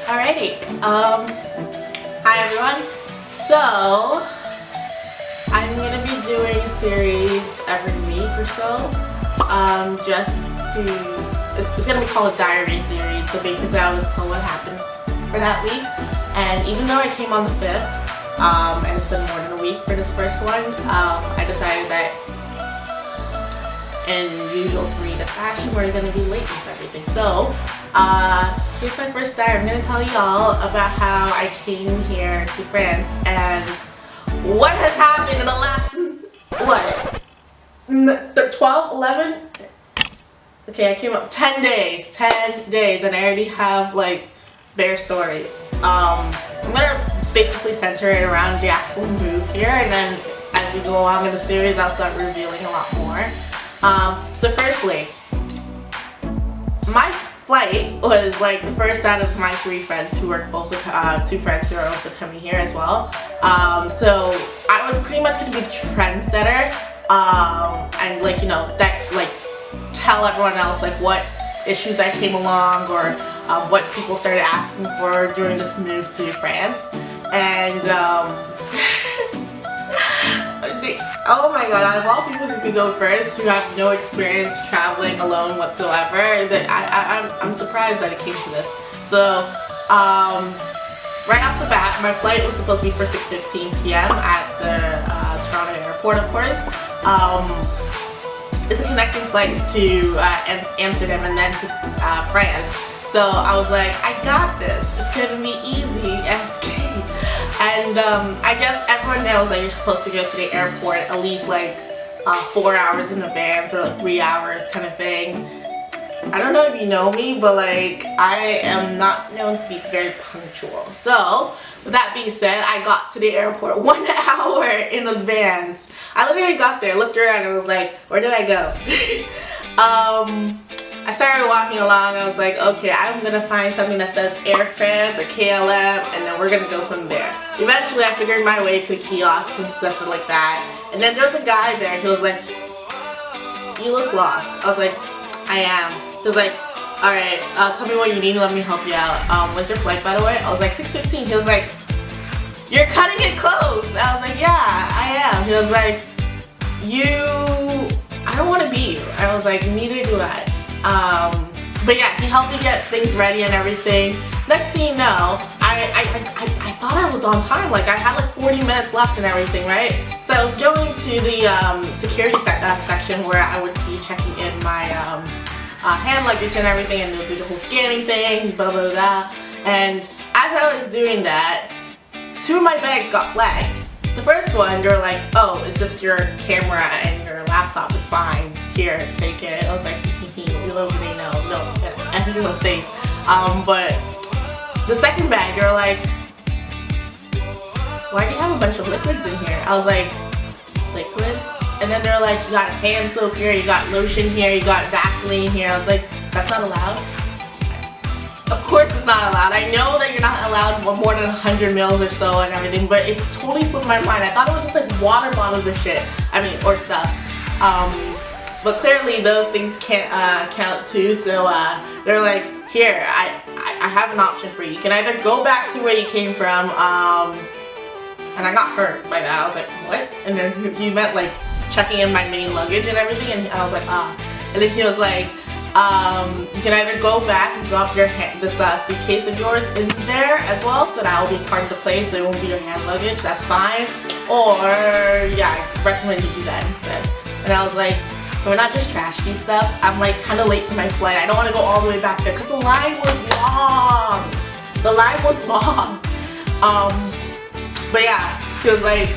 Alrighty. Hi everyone. So I'm gonna be doing a series every week or so. It's gonna be called a diary series. So basically, I was told what happened for that week, and even though I came on the 5th, and it's been more than a week for this first one, I decided that in usual Pharie fashion, we're gonna be late with everything. So here's my first diary. I'm gonna tell y'all about how I came here to France and what has happened in the last 12, 11. Okay, I came up 10 days, and I already have like bare stories. I'm gonna basically center it around the actual move here, and then as we go along in the series, I'll start revealing a lot more. So firstly, my flight was like the first out of my 3 friends who were also 2 friends who are also coming here as well. So I was pretty much gonna be the trendsetter, and like, you know, that like tell everyone else like what issues I came along, or what people started asking for during this move to France. And oh my god, out of all people who could go first, who have no experience traveling alone whatsoever, that I'm surprised that it came to this. So right off the bat, my flight was supposed to be for 6:15 p.m. at the Toronto airport, of course. It's a connecting flight to Amsterdam and then to France. So I was like, I got this. It's gonna be easy, SK. And I guess everyone knows that you're supposed to go to the airport at least like 4 hours in advance, or like 3 hours kind of thing. I don't know if you know me, but like I am not known to be very punctual. So with that being said, I got to the airport 1 hour in advance. I literally got there, looked around, and was like, where did I go? I started walking along, and I was like, okay, I'm gonna find something that says Air France or KLM, and then we're gonna go from there. Eventually, I figured my way to a kiosk and stuff like that. And then there was a guy there. He was like, you look lost. I was like, I am. He was like, alright, tell me what you need, let me help you out. When's your flight, by the way? I was like, 6:15. He was like, you're cutting it close. I was like, yeah, I am. He was like, I don't want to be you. I was like, neither do I. But yeah, he helped me get things ready and everything. Next thing you know, I thought I was on time. Like I had like 40 minutes left and everything, right? So I was going to the security section where I would be checking in my hand luggage and everything, and they'll do the whole scanning thing, blah blah blah. And as I was doing that, 2 of my bags got flagged. The first one, they were like, oh, it's just your camera and your laptop, it's fine. Here, take it. I was like, little did they know, no, everything was safe. But the second bag, they were like, why do you have a bunch of liquids in here? I was like, liquids? And then they were like, you got hand soap here, you got lotion here, you got Vaseline here. I was like, that's not allowed? Of course it's not allowed. I know that you're not allowed more than 100 mils or so and everything, but it's totally slipped my mind. I thought it was just like water bottles or shit. I mean, or stuff. But clearly those things can't count too, so they're like, here, I have an option for you. You can either go back to where you came from, and I got hurt by that. I was like, what? And then he meant like checking in my main luggage and everything, and I was like, ah. And then he was like, you can either go back and drop your this suitcase of yours in there as well, so that will be part of the plane, so it won't be your hand luggage, that's fine. Or, yeah, I recommend you do that instead. And I was like, so we're not just trashy stuff. I'm like kind of late for my flight. I don't want to go all the way back there because the line was long. The line was long. But yeah, he was like,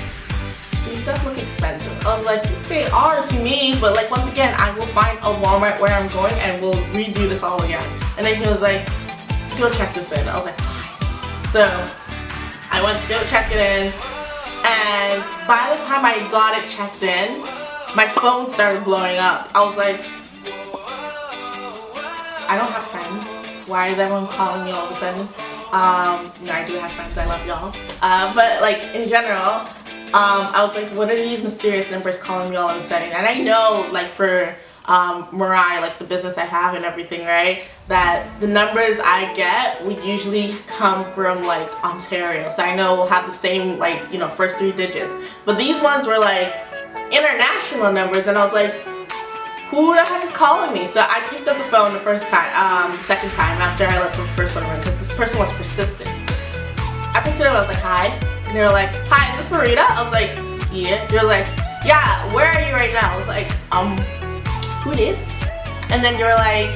these stuff look expensive. I was like, they are to me, but like once again, I will find a Walmart where I'm going and we'll redo this all again. And then he was like, go check this in. I was like, fine. So I went to go check it in, and by the time I got it checked in, my phone started blowing up. I was like, I don't have friends. Why is everyone calling me all of a sudden? No, I do have friends. I love y'all. But like in general, I was like, what are these mysterious numbers calling me all of a sudden? And I know, like for Mirai, like the business I have and everything, right? That the numbers I get would usually come from like Ontario. So I know we'll have the same like, you know, first 3 digits. But these ones were like international numbers, and I was like, who the heck is calling me? So I picked up the phone the first time, the second time after I let the first one ring, because this person was persistent. I picked it up, I was like, hi. And they were like, hi, is this Pharie? I was like, yeah. They were like, yeah, where are you right now? I was like, who this? And then they were like,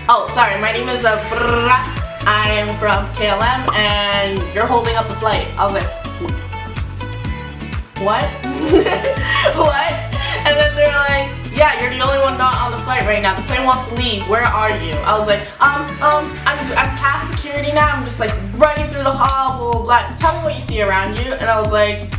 oh, sorry, my name is I am from KLM and you're holding up the flight. I was like, what? What? And then they're like, yeah, you're the only one not on the flight right now. The plane wants to leave. Where are you? I was like, I'm past security now. I'm just like running through the hall, blah, blah, blah. Tell me what you see around you. And I was like,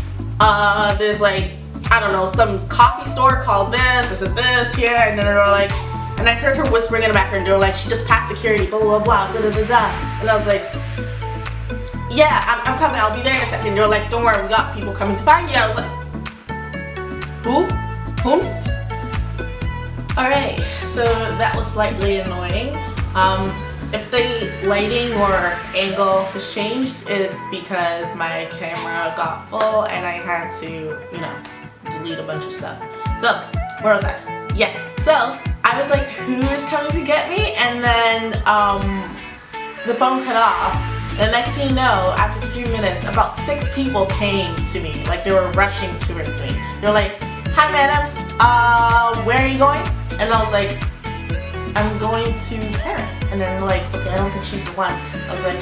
there's like, I don't know, some coffee store called this, this here. And then they were like, and I heard her whispering in the background. They were like, she just passed security, blah, blah, blah, da, da, da, da. And I was like, yeah, I'm coming. I'll be there in a second. They were like, don't worry, we got people coming to find you. I was like, who? Whomst? Alright, so that was slightly annoying. If the lighting or angle has changed, it's because my camera got full and I had to, you know, delete a bunch of stuff. So, where was I? Yes, so I was like, who is coming to get me? And then the phone cut off. The next thing you know, after 2 minutes, about 6 people came to me. Like they were rushing towards me. They were like, hi madam, where are you going? And I was like, I'm going to Paris. And then they're like, okay, I don't think she's the one. I was like,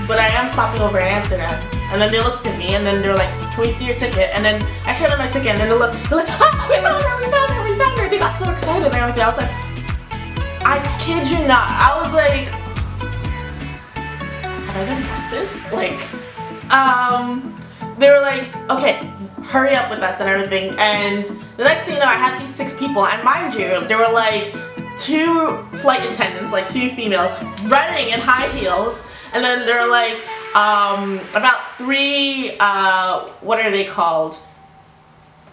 but I am stopping over in Amsterdam. And then they looked at me and then they were like, can we see your ticket? And then I showed them my ticket and then they're like, ah, we found her, we found her, we found her. They got so excited and everything. I was like, I kid you not. I was like, have I been busted? Like, they were like, okay, hurry up with us and everything. And the next thing you know, I had these 6 people, and mind you, there were like 2 flight attendants, like 2 females, running in high heels, and then there were like about 3, what are they called?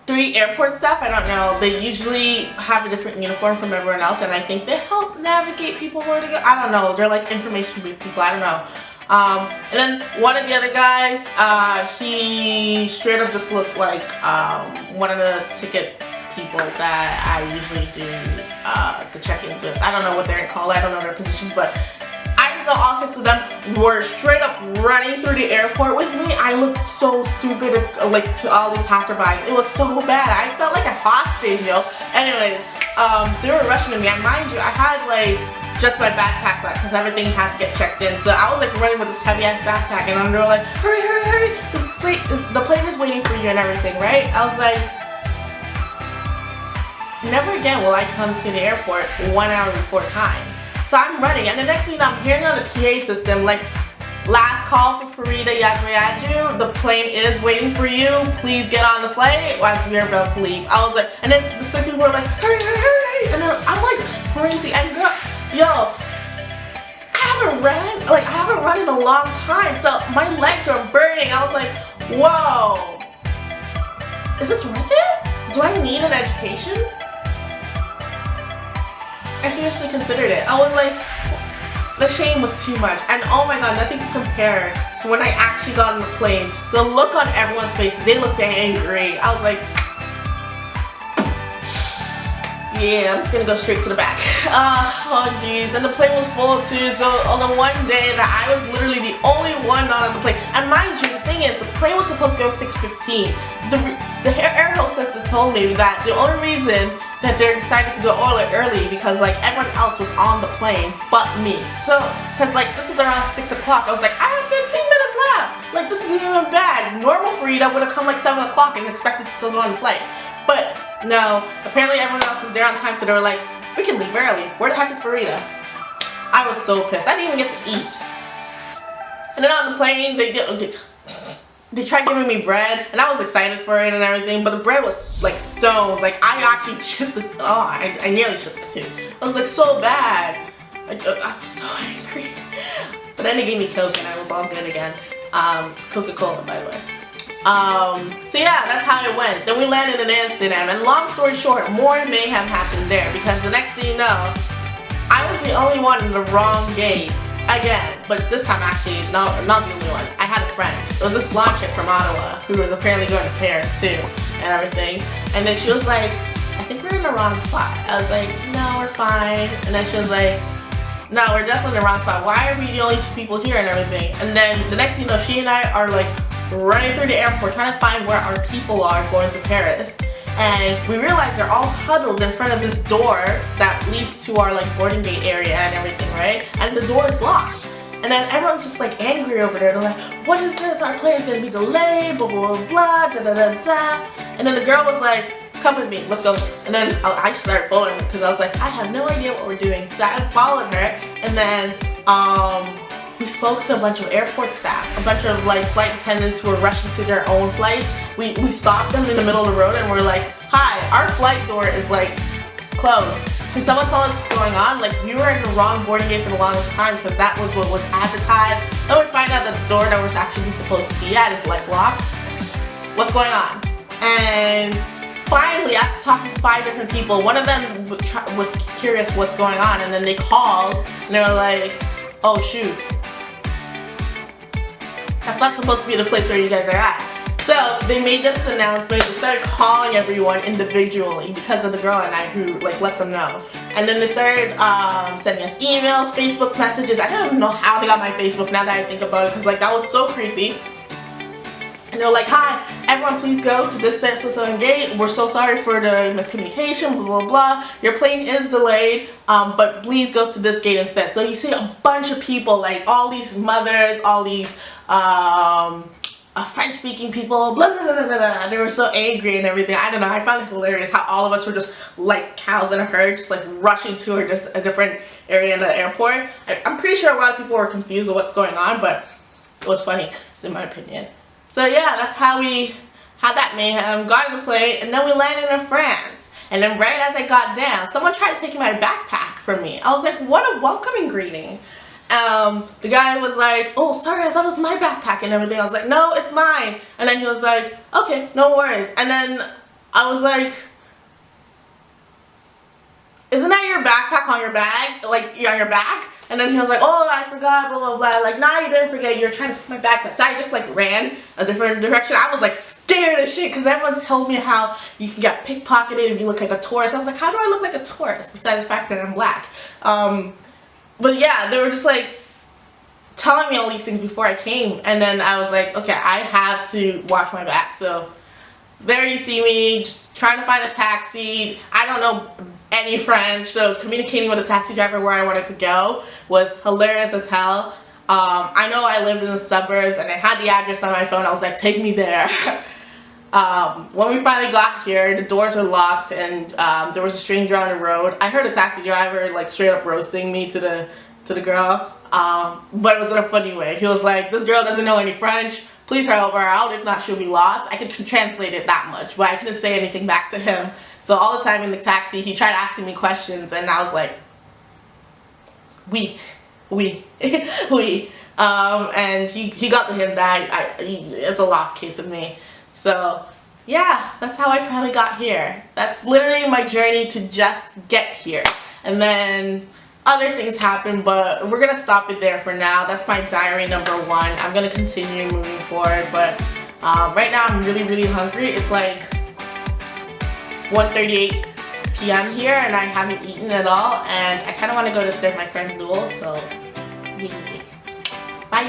3 airport staff, I don't know. They usually have a different uniform from everyone else, and I think they help navigate people where to go. I don't know. They're like information booth people. I don't know. And then one of the other guys, he straight up just looked like one of the ticket people that I usually do the check-ins with. I don't know what they're called. I don't know their positions, but I just know all 6 of them were straight up running through the airport with me. I looked so stupid, like, to all the passerbys. It was so bad. I felt like a hostage, yo. Anyways, they were rushing to me. And mind you, I had like just my backpack left because everything had to get checked in. So I was like running with this heavy ass backpack, and they were like, hurry, hurry, hurry! The plane is waiting for you and everything, right? I was like, never again will I come to the airport 1 hour before time. So I'm running, and the next thing you know, I'm hearing on the PA system, like, last call for Pharie Diaries, the plane is waiting for you, please get on the flight once we are about to leave. I was like, and then the 6 people were like, hurry, hurry, hurry! And then I'm like sprinting, and girl, yo, I haven't run in a long time, so my legs are burning. I was like, whoa, is this worth it? Do I need an education? I seriously considered it. I was like, the shame was too much. And oh my god, nothing to compare to when I actually got on the plane. The look on everyone's faces, they looked angry. I was like, yeah, I'm just gonna go straight to the back. Oh jeez, and the plane was full too, so on the one day that I was literally the only one not on the plane. And mind you, the thing is, the plane was supposed to go 6:15. The air hostess told me that the only reason that they decided to go early because like everyone else was on the plane but me. So, cause like this was around 6 o'clock, I was like, I have 15 minutes left. Like this isn't even bad. Normal Pharie would have come like 7 o'clock and expected to still go on the flight. But no, apparently everyone else was there on time, so they were like, we can leave early. Where the heck is Pharie? I was so pissed. I didn't even get to eat. And then on the plane, they tried giving me bread, and I was excited for it and everything, but the bread was like stones. Like I actually chipped it. Oh, I nearly chipped it too. It was like so bad. I was so angry. But then they gave me Coke, and I was all good again. Coca-Cola, by the way. So yeah, that's how it went. Then we landed in Amsterdam, and long story short, more mayhem happened there because the next thing you know, I was the only one in the wrong gate again. But this time, actually, no, not the only one. I had a friend. It was this blonde chick from Ottawa who was apparently going to Paris too, and everything. And then she was like, "I think we're in the wrong spot." I was like, "No, we're fine." And then she was like, "No, we're definitely in the wrong spot. Why are we the only two people here and everything?" And then the next thing you know, she and I are like running through the airport trying to find where our people are going to Paris. And we realize they're all huddled in front of this door that leads to our like boarding gate area and everything, right? And the door is locked. And then everyone's just like angry over there. They're like, "What is this? Our plane's gonna be delayed, blah, blah, blah, blah, da, da, da, da." And then the girl was like, "Come with me, let's go." And then I started following her because I was like, I have no idea what we're doing. So I followed her, and then we spoke to a bunch of airport staff, a bunch of like flight attendants who were rushing to their own flights. We stopped them in the middle of the road and we're like, "Hi, our flight door is like closed. Can someone tell us what's going on?" Like, we were in the wrong boarding gate for the longest time because that was what was advertised. Then we find out that the door that we're actually supposed to be at is like locked. What's going on? And finally, after talking to 5 different people, one of them was curious what's going on, and then they called and they were like, "Oh shoot, that's not supposed to be the place where you guys are at." So they made this announcement. They started calling everyone individually because of the girl and I who like let them know. And then they started sending us emails, Facebook messages. I don't even know how they got my Facebook now that I think about it, because like that was so creepy. And they were like, "Hi, everyone, please go to this so gate. We're so sorry for the miscommunication, blah, blah, blah. Your plane is delayed, but please go to this gate instead." So you see a bunch of people, like all these mothers, all these French-speaking people, blah, blah, blah, blah, blah. They were so angry and everything. I don't know. I found it hilarious how all of us were just like cows in a herd, just like rushing to a different area in the airport. I'm pretty sure a lot of people were confused with what's going on, but it was funny, in my opinion. So yeah, that's how we had that mayhem, got in the plane, and then we landed in France. And then right as I got down, someone tried taking my backpack from me. I was like, what a welcoming greeting. The guy was like, "Oh, sorry, I thought it was my backpack and everything." I was like, "No, it's mine." And then he was like, "Okay, no worries." And then I was like, "Isn't that your backpack on your bag? Like, on your back?" And then he was like, "Oh, I forgot, blah, blah, blah." Like, "Nah, you didn't forget. You're trying to take my backpack." So I just like ran a different direction. I was like scared as shit because everyone's told me how you can get pickpocketed if you look like a tourist. I was like, how do I look like a tourist besides the fact that I'm black? But yeah, they were just like telling me all these things before I came, and then I was like, okay, I have to watch my back. So there you see me just trying to find a taxi. I don't know any French, so communicating with a taxi driver where I wanted to go was hilarious as hell. I know I lived in the suburbs and I had the address on my phone. I was like, take me there. When we finally got here, the doors were locked and there was a stranger on the road. I heard a taxi driver like straight up roasting me to the girl, but it was in a funny way. He was like, "This girl doesn't know any French. Please help her out. If not, she'll be lost." I could translate it that much, but I couldn't say anything back to him. So all the time in the taxi, he tried asking me questions, and I was like, "Oui, oui, oui." And he got the hint that it's a lost case of me. So yeah, that's how I finally got here. That's literally my journey to just get here. And then other things happen, but we're gonna stop it there for now. That's my diary number 1. I'm gonna continue moving forward, but right now I'm really, really hungry. It's like 1:38 p.m. here and I haven't eaten at all, and I kind of want to go to serve my friend Lul, so bye.